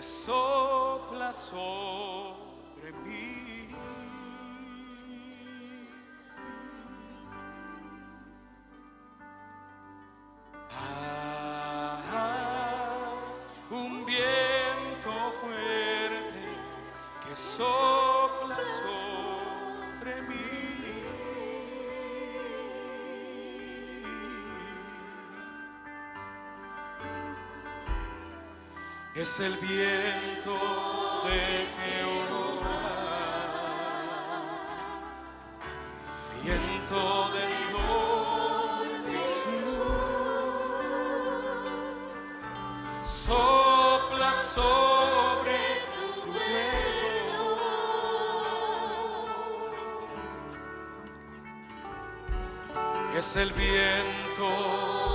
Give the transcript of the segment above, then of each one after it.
que sopla sobre mí. Un viento fuerte que sopla sobre mí. Es el viento de Jehová, viento del norte y sur, sopla sobre tu cuello. Es el viento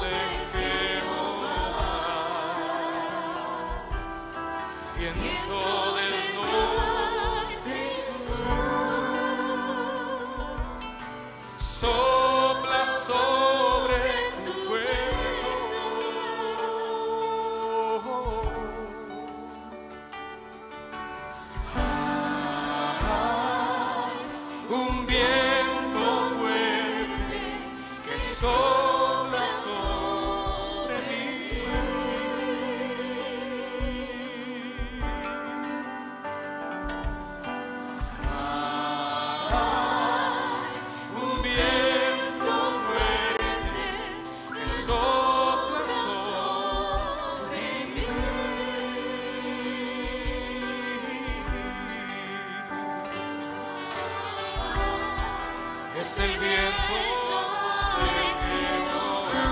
de Jehová, viento del norte y sur, sopla sobre tu cuello. Un viento fuerte que sopla sobre mí. Un viento fuerte que sopla sobre mí. Es el viento de Jehová,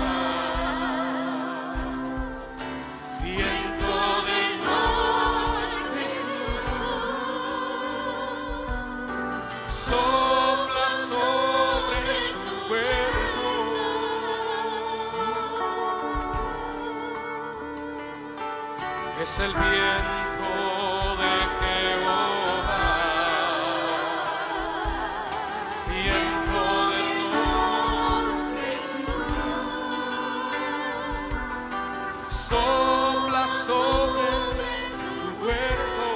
viento del norte y sur, sopla sobre tu cuerpo. Es el viento de Jehová, viento del norte y sur, sopla sobre tu cuerpo.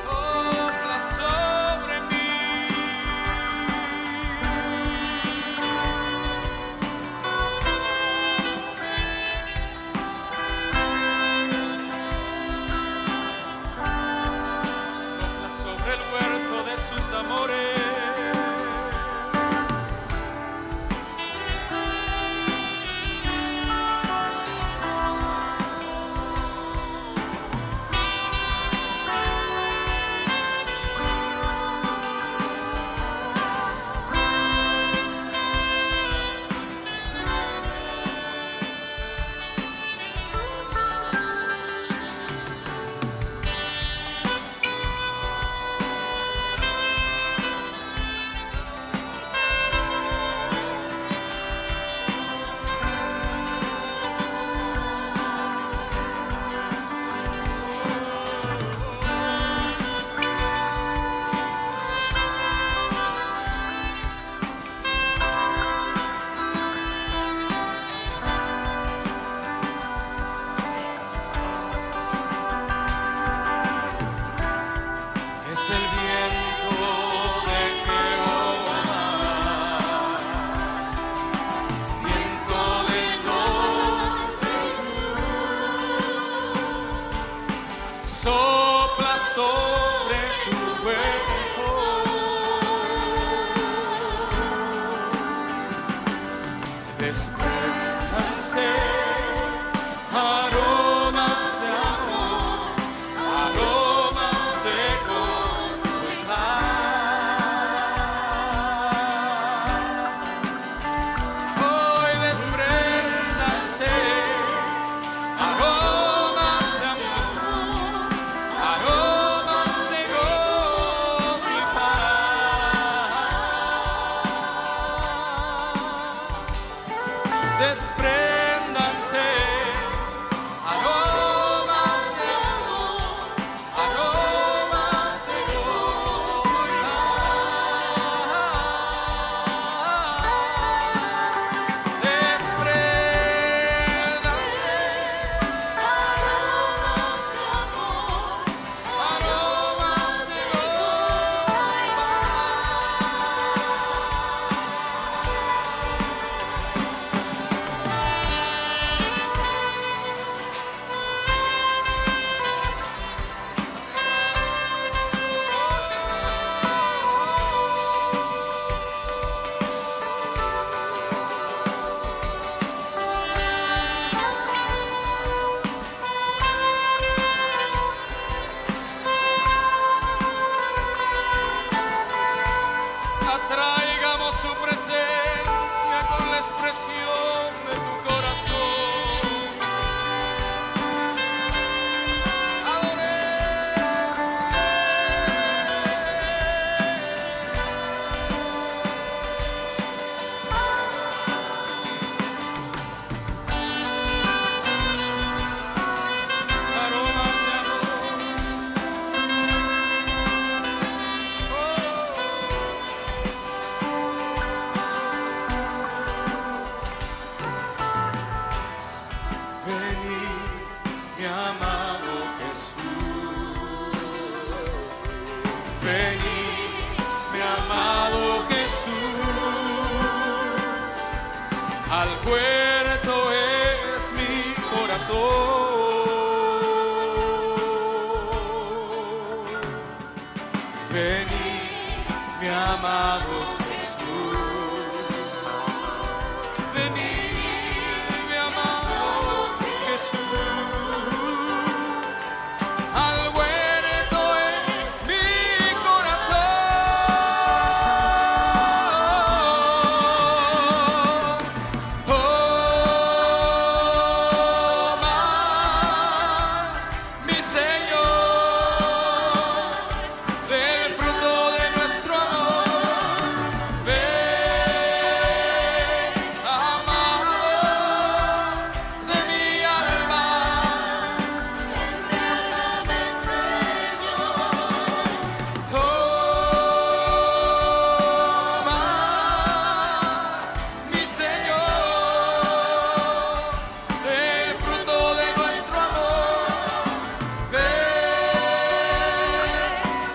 Sopla sobre mí. Sopla sobre el huerto de sus amores. Es el viento de Jehová, viento del norte y sur, sopla sobre tu cuerpo. Despértanse aromas de amor, aromas de gozo y paz. Hoy despréndanse aromas de amor, aromas de gozo y paz. Despréndanse aromas atraigamos su presencia con la expresión de tu corazón. Aromas de amor. Venid, mi amado Jesús. Venid, mi amado Jesús. Al huerto es mi corazón. Venid, mi amado Jesús. Venid, mi amado Jesús. Al huerto es mi corazón. Toma, mi Señor, del fruto de nuestro amor. Ven, amado de mi alma. Embriágame, Señor. Toma, mi Señor, del fruto de nuestro amor. Ven,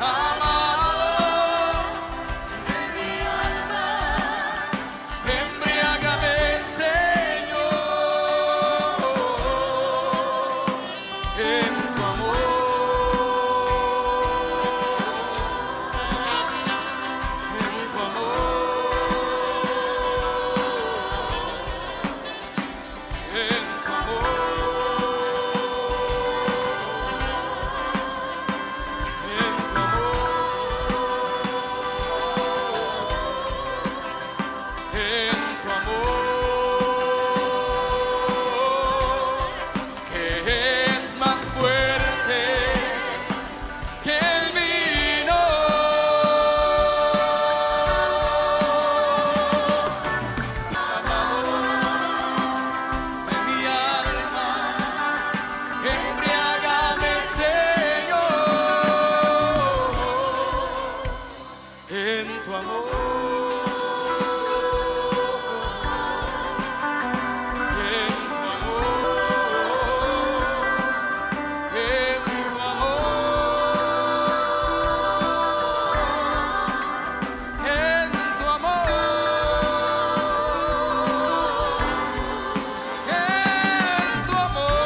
amado de mi alma. Embriágame, Señor, en tu amor, en tu amor, en tu amor, que es más fuerte que el vino. Amado de mi alma, embriágame, Señor, en tu amor, en tu amor, en tu amor, en tu amor, en tu amor.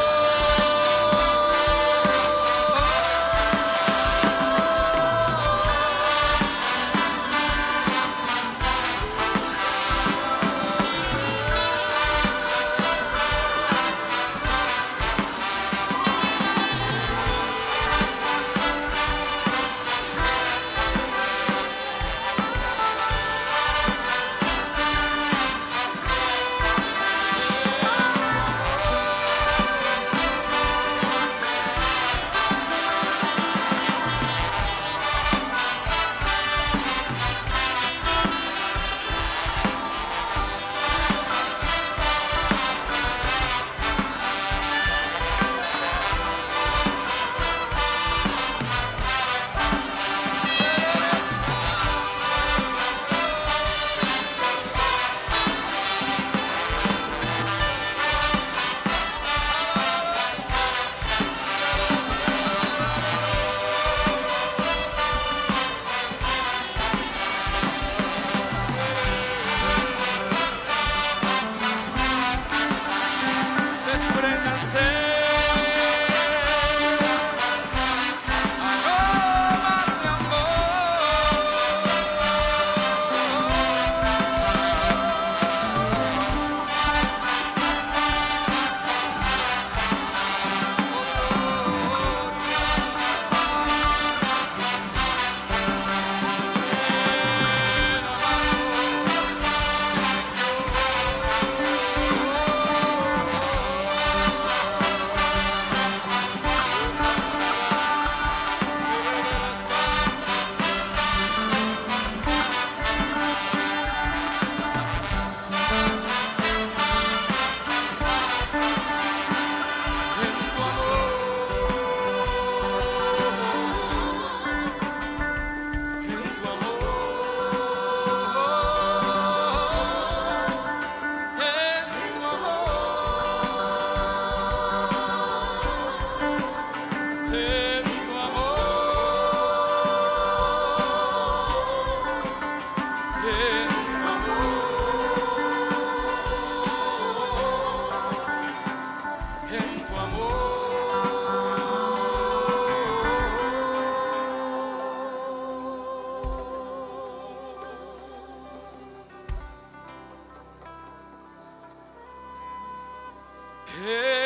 Hey.